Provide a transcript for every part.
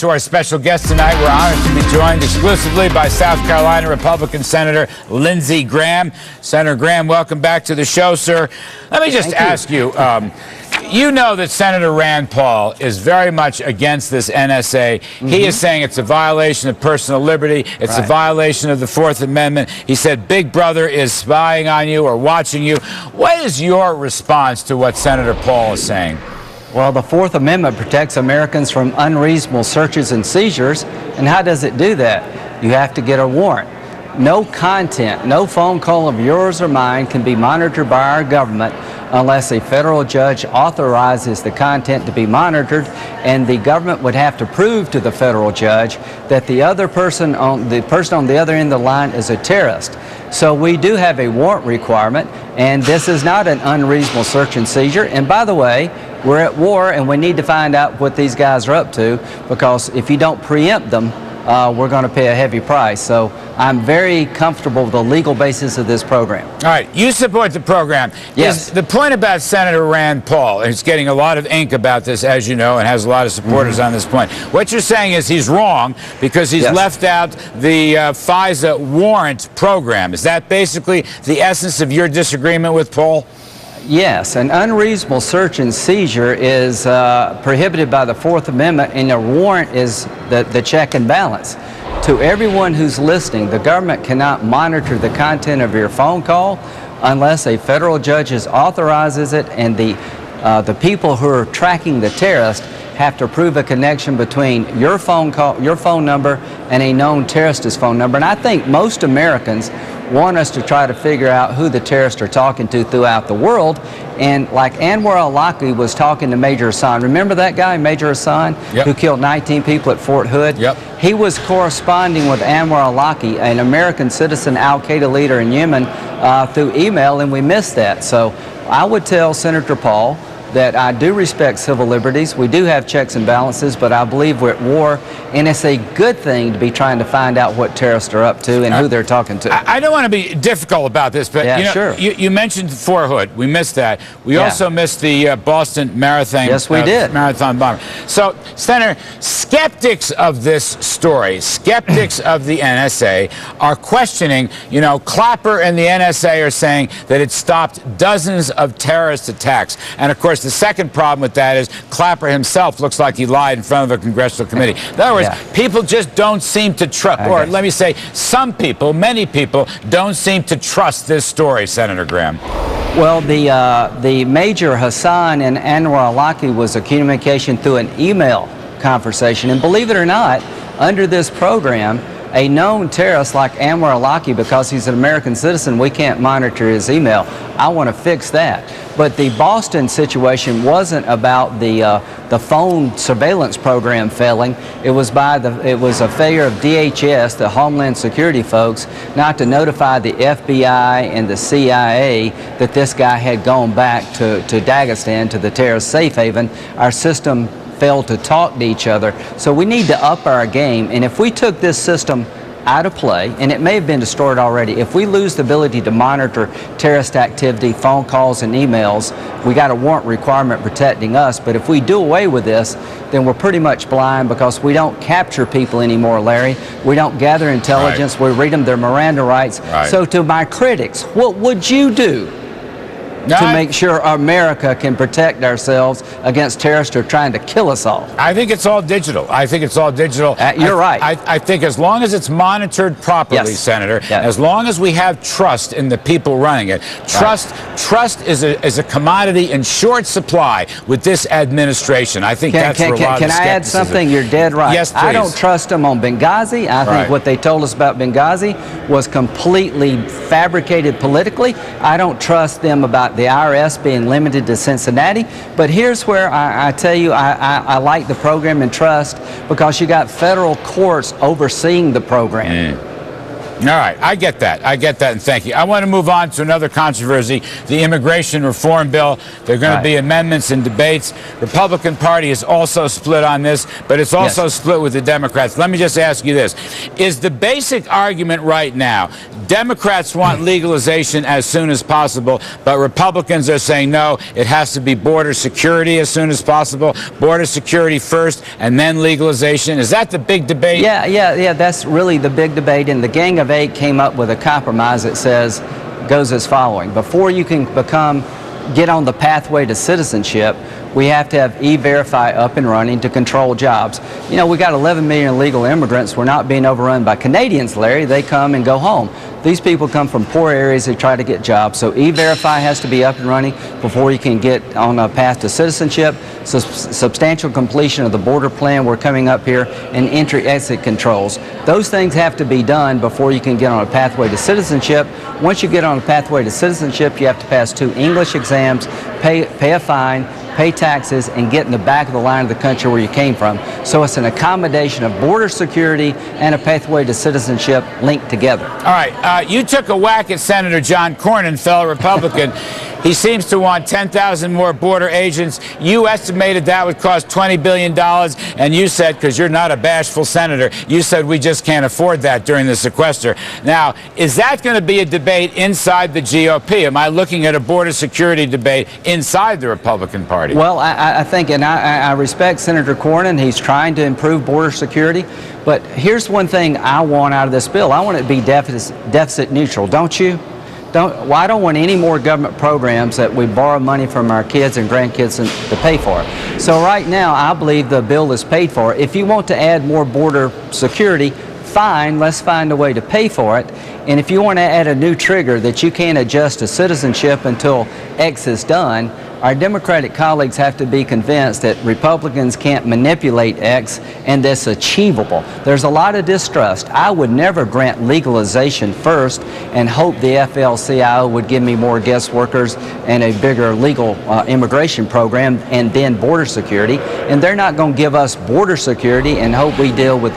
To our special guest tonight, we're honored to be joined exclusively by South Carolina Republican Senator Lindsey Graham. Senator Graham, welcome back to the show, sir. Let me just ask you, you know that Senator Rand Paul is very much against this NSA. He is saying it's a violation of personal liberty. It's a violation of the Fourth Amendment. He said Big Brother is spying on you or watching you. What is your response to what Senator Paul is saying? Well, the Fourth Amendment protects Americans from unreasonable searches and seizures. And how does it do that? You have to get a warrant. No content, no phone call of yours or mine can be monitored by our government unless a federal judge authorizes the content to be monitored, and the government would have to prove to the federal judge that the person on the other end of the line is a terrorist. So we do have a warrant requirement, and this is not an unreasonable search and seizure. And by the way, we're at war, and we need to find out what these guys are up to, because if you don't preempt them, we're going to pay a heavy price. So I'm very comfortable with the legal basis of this program. All right, you support the program. Yes. The point about Senator Rand Paul, and he's getting a lot of ink about this, as you know, and has a lot of supporters on this point. What you're saying is he's wrong because he's left out the FISA warrant program. Is that basically the essence of your disagreement with Paul? Yes, an unreasonable search and seizure is prohibited by the Fourth Amendment, and a warrant is the check and balance. To everyone who's listening, the government cannot monitor the content of your phone call unless a federal judge authorizes it, and the people who are tracking the terrorist have to prove a connection between your phone call, your phone number, and a known terrorist's phone number. And I think most Americans want us to try to figure out who the terrorists are talking to throughout the world. And like Anwar al-Awlaki was talking to Major Hassan. Remember that guy, Major Hassan, who killed 19 people at Fort Hood? He was corresponding with Anwar al-Awlaki, an American citizen al-Qaeda leader in Yemen, through email, and we missed that. So I would tell Senator Paul that I do respect civil liberties. We do have checks and balances, but I believe we're at war, and it's a good thing to be trying to find out what terrorists are up to and who they're talking to. I don't want to be difficult about this, but you mentioned Fort Hood. We missed that. We also missed the Boston Marathon. Yes, we did. Marathon bomber. So, Senator, skeptics of this story, skeptics of the NSA, are questioning, you know, Clapper and the NSA are saying that it stopped dozens of terrorist attacks. And, of course, the second problem with that is Clapper himself looks like he lied in front of a congressional committee. In other words, people just don't seem to trust, or let me say, some people, many people, don't seem to trust this story, Senator Graham. Well, the Major Hassan and Anwar al-Awlaki was a communication through an email conversation. And believe it or not, under this program, a known terrorist like Anwar al-Awlaki, because he's an American citizen, we can't monitor his email. I want to fix that. But the Boston situation wasn't about the phone surveillance program failing. It was a failure of DHS, the Homeland Security folks, not to notify the FBI and the CIA that this guy had gone back to Dagestan, to the terrorist safe haven. Our system failed to talk to each other. So we need to up our game. And if we took this system out of play, and it may have been destroyed already, if we lose the ability to monitor terrorist activity, phone calls and emails, we got a warrant requirement protecting us. But if we do away with this, then we're pretty much blind, because we don't capture people anymore, Larry. We don't gather intelligence. We read them their Miranda rights. So to my critics, what would you do to make sure America can protect ourselves against terrorists who are trying to kill us all? I think it's all digital. I think it's all digital. You're right. I think as long as it's monitored properly, Senator, as long as we have trust in the people running it, trust is a commodity in short supply with this administration. I think that's where a lot of the Can I add something? You're dead right. Yes, please. I don't trust them on Benghazi. I think what they told us about Benghazi was completely fabricated politically. I don't trust them about the IRS being limited to Cincinnati. But here's where I tell you I like the program and trust, because you got federal courts overseeing the program. All right, I get that, and thank you. I want to move on to another controversy, the immigration reform bill. There are going to be amendments and debates. Republican Party is also split on this, but it's also split with the Democrats. Let me just ask you this. Is the basic argument right now, Democrats want legalization as soon as possible, but Republicans are saying no, it has to be border security as soon as possible, border security first, and then legalization? Is that the big debate? Yeah, that's really the big debate, and the Gang of Eight came up with a compromise that goes as following. Before you can get on the pathway to citizenship, we have to have E-Verify up and running to control jobs. You know, we got 11 million illegal immigrants. We're not being overrun by Canadians, Larry. They come and go home. These people come from poor areas. They try to get jobs. So E-Verify has to be up and running before you can get on a path to citizenship. So substantial completion of the border plan, we're coming up here, and entry-exit controls. Those things have to be done before you can get on a pathway to citizenship. Once you get on a pathway to citizenship, you have to pass 2 English exams, pay a fine, pay taxes, and get in the back of the line of the country where you came from. So it's an accommodation of border security and a pathway to citizenship linked together. All right, you took a whack at Senator John Cornyn, fellow Republican. He seems to want 10,000 more border agents. You estimated that would cost $20 billion, and you said, because you're not a bashful senator, you said we just can't afford that during the sequester. Now, is that going to be a debate inside the GOP? Am I looking at a border security debate inside the Republican Party? Well, I think, and I respect Senator Cornyn. He's trying to improve border security. But here's one thing I want out of this bill. I want it to be deficit neutral, don't you? I don't want any more government programs that we borrow money from our kids and grandkids to pay for. So right now, I believe the bill is paid for. If you want to add more border security, fine, let's find a way to pay for it. And if you want to add a new trigger that you can't adjust to citizenship until X is done, our Democratic colleagues have to be convinced that Republicans can't manipulate X and that's achievable. There's a lot of distrust. I would never grant legalization first and hope the AFL-CIO would give me more guest workers and a bigger legal immigration program and then border security. And they're not going to give us border security and hope we deal with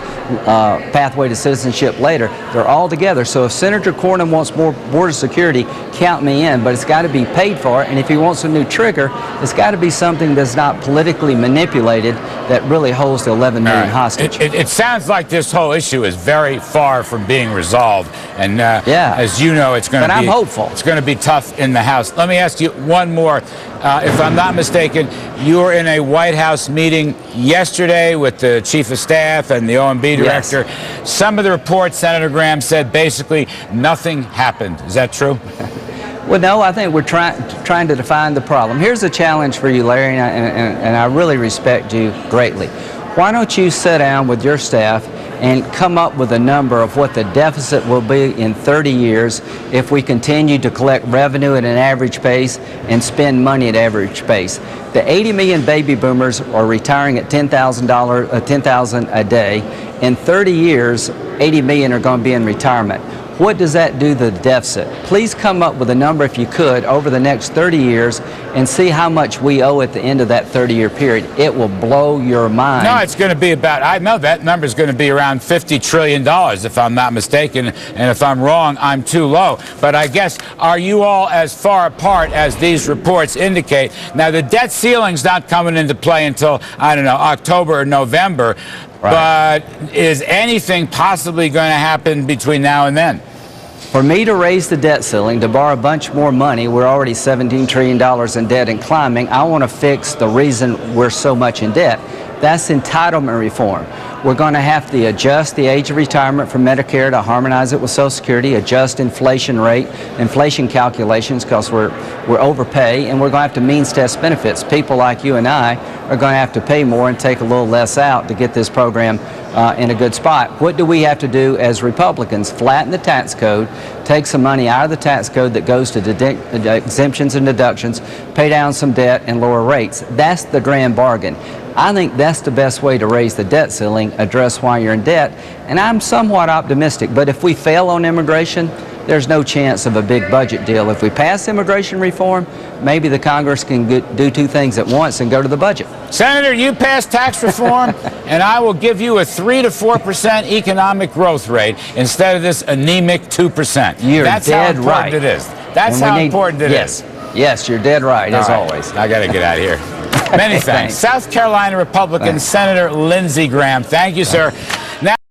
pathway to citizenship later. They're all together. So if Senator Cornyn wants more border security, count me in, but it's got to be paid for. And if he wants a new trigger, it's got to be something that's not politically manipulated that really holds the 11 million hostage. It sounds like this whole issue is very far from being resolved. And as you know, it's going to be... But I'm hopeful. It's going to be tough in the House. Let me ask you one more. If I'm not mistaken, you were in a White House meeting yesterday with the Chief of Staff and the OMB Director. Yes. Some of the reports, Senator Graham said, basically nothing happened. Is that true? Well, no, I think we're trying to define the problem. Here's a challenge for you, Larry, and I really respect you greatly. Why don't you sit down with your staff and come up with a number of what the deficit will be in 30 years if we continue to collect revenue at an average pace and spend money at average pace. The 80 million baby boomers are retiring at $10,000 a day. In 30 years, 80 million are going to be in retirement. What does that do to the deficit? Please come up with a number, if you could, over the next 30 years and see how much we owe at the end of that 30-year period. It will blow your mind. No, it's going to be about, I know that number is going to be around $50 trillion, if I'm not mistaken. And if I'm wrong, I'm too low. But I guess, are you all as far apart as these reports indicate? Now, the debt ceiling's not coming into play until, I don't know, October or November. Right. But is anything possibly going to happen between now and then? For me to raise the debt ceiling, to borrow a bunch more money, we're already $17 trillion in debt and climbing. I want to fix the reason we're so much in debt. That's entitlement reform. We're going to have to adjust the age of retirement for Medicare to harmonize it with Social Security, adjust inflation calculations because we're overpay, and we're going to have to means test benefits. People like you and I are going to have to pay more and take a little less out to get this program in a good spot. What do we have to do as Republicans? Flatten the tax code, take some money out of the tax code that goes to exemptions and deductions, pay down some debt, and lower rates. That's the grand bargain. I think that's the best way to raise the debt ceiling, address why you're in debt, and I'm somewhat optimistic. But if we fail on immigration, there's no chance of a big budget deal. If we pass immigration reform, maybe the Congress can do two things at once and go to the budget. Senator, you pass tax reform, and I will give you a 3 to 4% economic growth rate instead of this anemic 2%. That's dead how important right. It is. That's how important it is. Yes, you're dead right, as always. I got to get out of here. Many thanks. South Carolina Republican Senator Lindsey Graham. Thank you, sir.